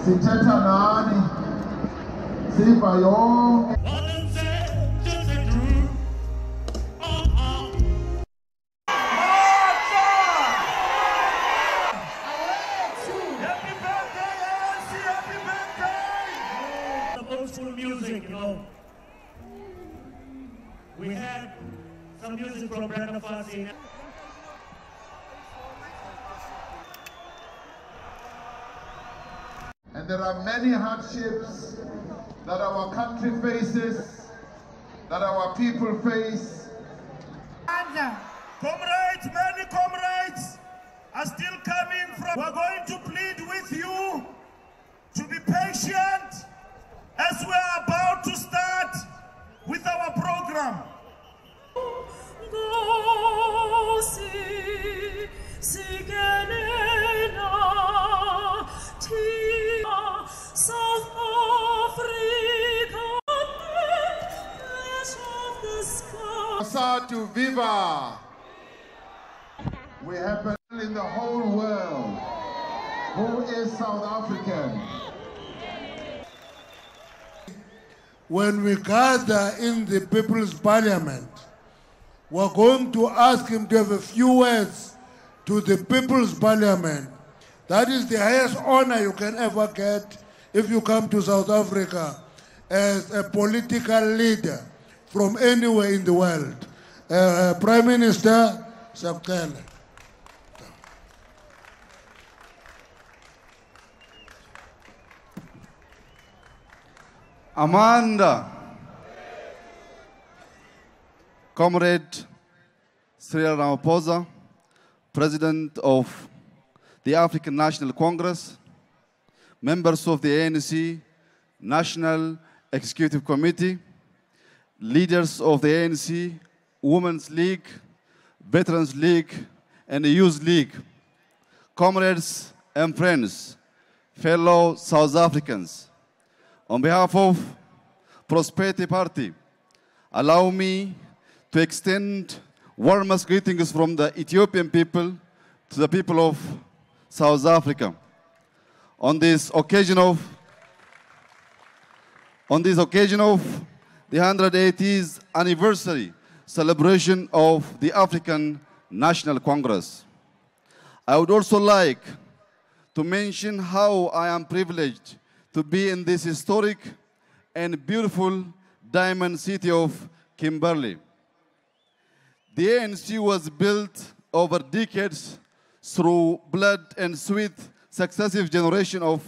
Sithetha nani siva yonke music, you know. We had some music from Brenda Fassi. And there are many hardships that our country faces, that our people face. Comrades, many comrades are still coming from. We're going to plead with you to be patient as we are about to start with our program. South Africa, of the sky. To Viva! We happen in the whole world. Who is South African? When we gather in the People's Parliament, we're going to ask him to have a few words to the People's Parliament. That is the highest honor you can ever get if you come to South Africa as a political leader from anywhere in the world. Prime Minister, Sakhtele. Amanda, Comrade Cyril Ramaphosa, President of the African National Congress, members of the ANC National Executive Committee, leaders of the ANC Women's League, Veterans League, and the Youth League, comrades and friends, fellow South Africans. On behalf of Prosperity Party, allow me to extend warmest greetings from the Ethiopian people to the people of South Africa. On this occasion of the 180th anniversary celebration of the African National Congress. I would also like to mention how I am privileged to be in this historic and beautiful diamond city of Kimberley. The ANC was built over decades through blood and sweat, successive generation of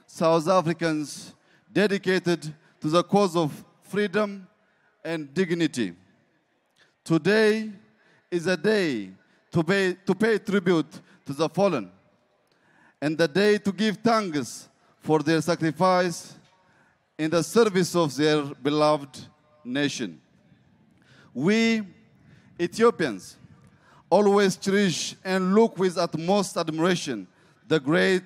South Africans dedicated to the cause of freedom and dignity. Today is a day to pay tribute to the fallen, and the day to give thanks for their sacrifice in the service of their beloved nation. We, Ethiopians, always cherish and look with utmost admiration the great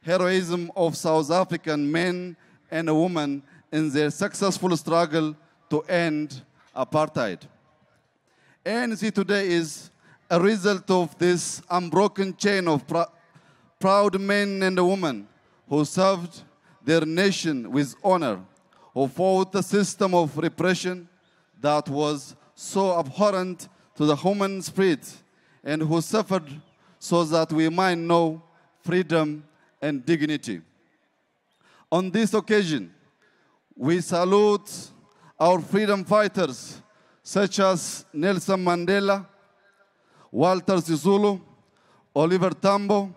heroism of South African men and women in their successful struggle to end apartheid. ANC today is a result of this unbroken chain of proud men and women who served their nation with honor, who fought the system of repression that was so abhorrent to the human spirit, and who suffered so that we might know freedom and dignity. On this occasion, we salute our freedom fighters such as Nelson Mandela, Walter Sisulu, Oliver Tambo,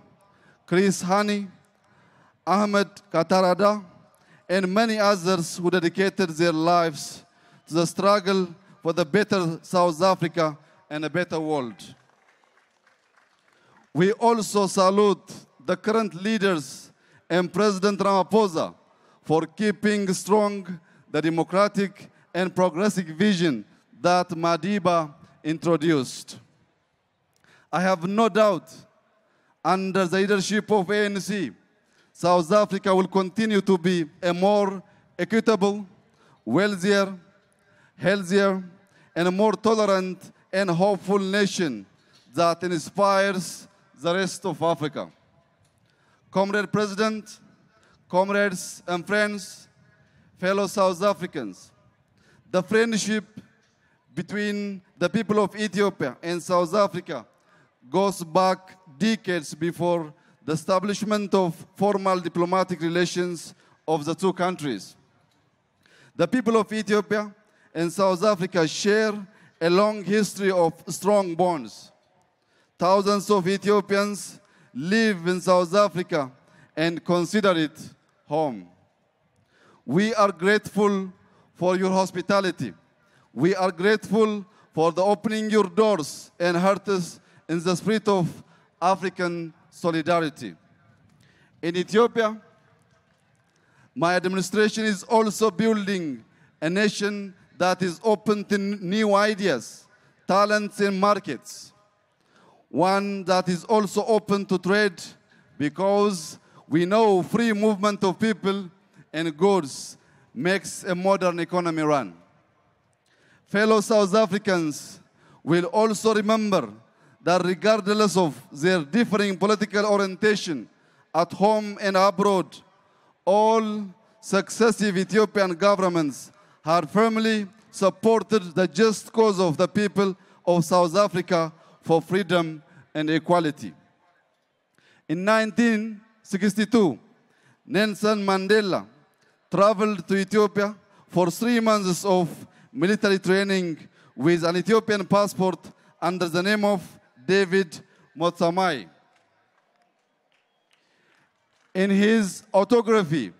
Chris Hani, Ahmed Katarada, and many others who dedicated their lives to the struggle for the better South Africa and a better world. We also salute the current leaders and President Ramaphosa for keeping strong the democratic and progressive vision that Madiba introduced. I have no doubt, under the leadership of ANC, South Africa will continue to be a more equitable, wealthier, healthier, and a more tolerant and hopeful nation that inspires the rest of Africa. Comrade President, comrades and friends, fellow South Africans, the friendship between the people of Ethiopia and South Africa goes back decades before the establishment of formal diplomatic relations of the two countries. The people of Ethiopia and South Africa share a long history of strong bonds. Thousands of Ethiopians live in South Africa and consider it home. We are grateful for your hospitality. We are grateful for the opening your doors and hearts in the spirit of African solidarity. In Ethiopia, my administration is also building a nation that is open to new ideas, talents, and markets. One that is also open to trade, because we know free movement of people and goods makes a modern economy run. Fellow South Africans will also remember that regardless of their differing political orientation at home and abroad, all successive Ethiopian governments have firmly supported the just cause of the people of South Africa for freedom and equality. In 1962, Nelson Mandela traveled to Ethiopia for 3 months of military training with an Ethiopian passport under the name of David Motsamai. In his autography,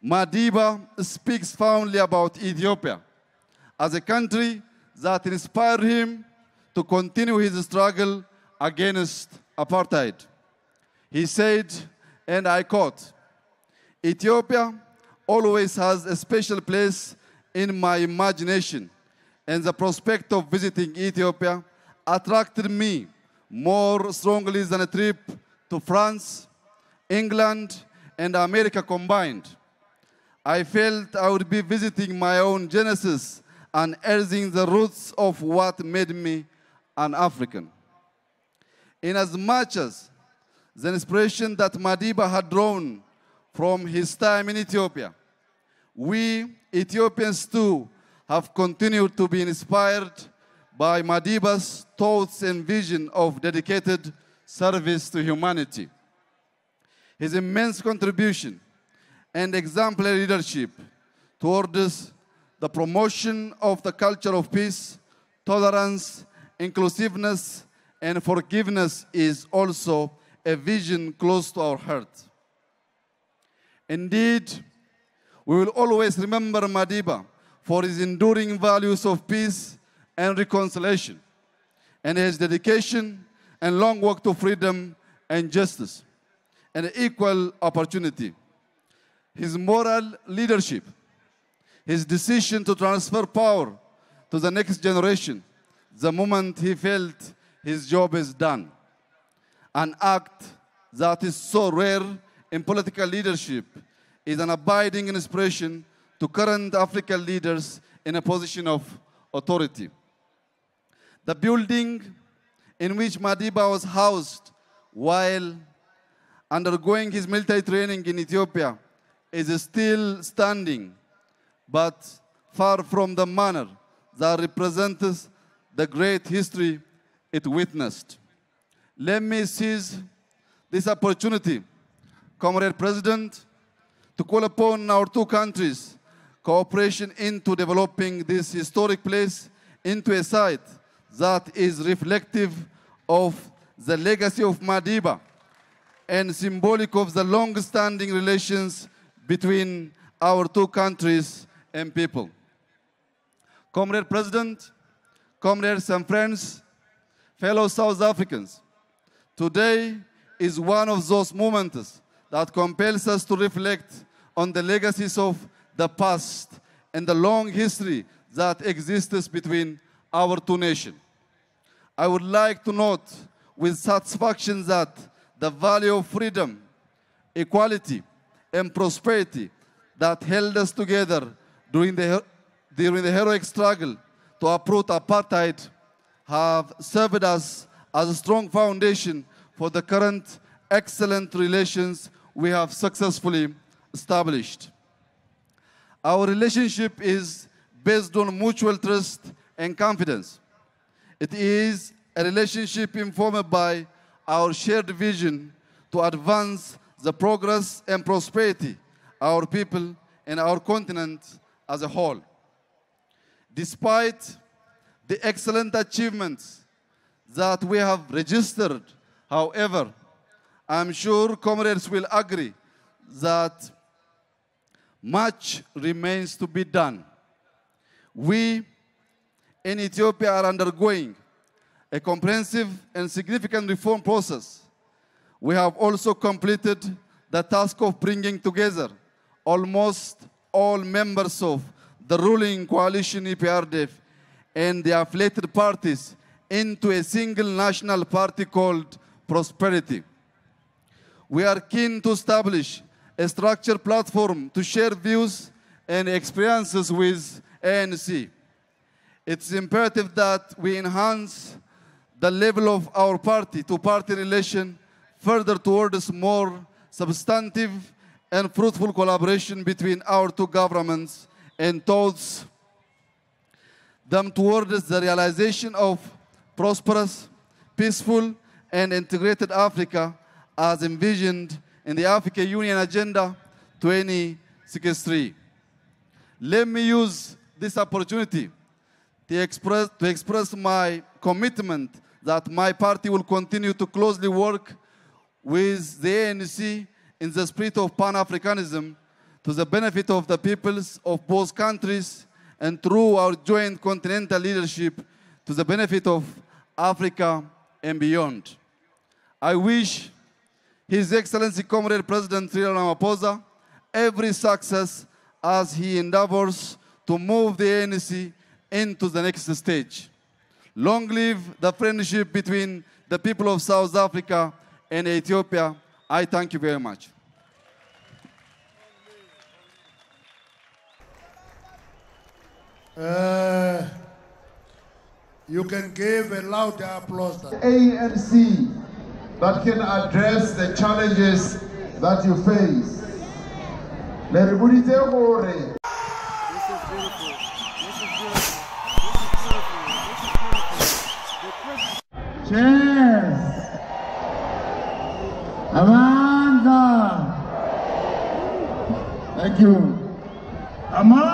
Madiba speaks fondly about Ethiopia as a country that inspired him to continue his struggle against apartheid. He said, and I quote, "Ethiopia always has a special place in my imagination, and the prospect of visiting Ethiopia attracted me more strongly than a trip to France, England, and America combined. I felt I would be visiting my own genesis and earthing the roots of what made me an African." Inasmuch as the inspiration that Madiba had drawn from his time in Ethiopia, we Ethiopians too have continued to be inspired by Madiba's thoughts and vision of dedicated service to humanity. His immense contribution and exemplary leadership towards the promotion of the culture of peace, tolerance, inclusiveness, and forgiveness is also a vision close to our heart. Indeed, we will always remember Madiba for his enduring values of peace and reconciliation, and his dedication and long work to freedom and justice and equal opportunity. His moral leadership, his decision to transfer power to the next generation the moment he felt his job is done, an act that is so rare in political leadership, is an abiding inspiration to current African leaders in a position of authority. The building in which Madiba was housed while undergoing his military training in Ethiopia is still standing, but far from the manner that represents the great history it witnessed. Let me seize this opportunity, Comrade President, to call upon our two countries' cooperation into developing this historic place into a site that is reflective of the legacy of Madiba and symbolic of the long-standing relations between our two countries and people. Comrade President, comrades and friends, fellow South Africans, today is one of those moments that compels us to reflect on the legacies of the past and the long history that exists between our two nations. I would like to note with satisfaction that the value of freedom, equality, and prosperity that held us together during the heroic struggle to uproot apartheid have served us as a strong foundation for the current excellent relations we have successfully established. Our relationship is based on mutual trust and confidence. It is a relationship informed by our shared vision to advance the progress and prosperity of our people and our continent as a whole. Despite the excellent achievements that we have registered, however, I'm sure comrades will agree that much remains to be done. We in Ethiopia are undergoing a comprehensive and significant reform process. We have also completed the task of bringing together almost all members of the ruling coalition EPRDF and the affiliated parties into a single national party called Prosperity. We are keen to establish a structured platform to share views and experiences with ANC. It's imperative that we enhance the level of our party-to-party relation further towards more substantive and fruitful collaboration between our two governments and towards the realization of prosperous, peaceful, and integrated Africa as envisioned in the Africa Union Agenda 2063. Let me use this opportunity to express my commitment that my party will continue to closely work with the ANC in the spirit of Pan-Africanism to the benefit of the peoples of both countries and through our joint continental leadership to the benefit of Africa and beyond. I wish His Excellency Comrade President Cyril Ramaphosa every success as he endeavors to move the ANC into the next stage. Long live the friendship between the people of South Africa and Ethiopia. I thank you very much. You can give a loud applause. ANC that can address the challenges that you face. This is beautiful. This is beautiful. This is beautiful. Cheers! Amanda! Thank you. Amanda!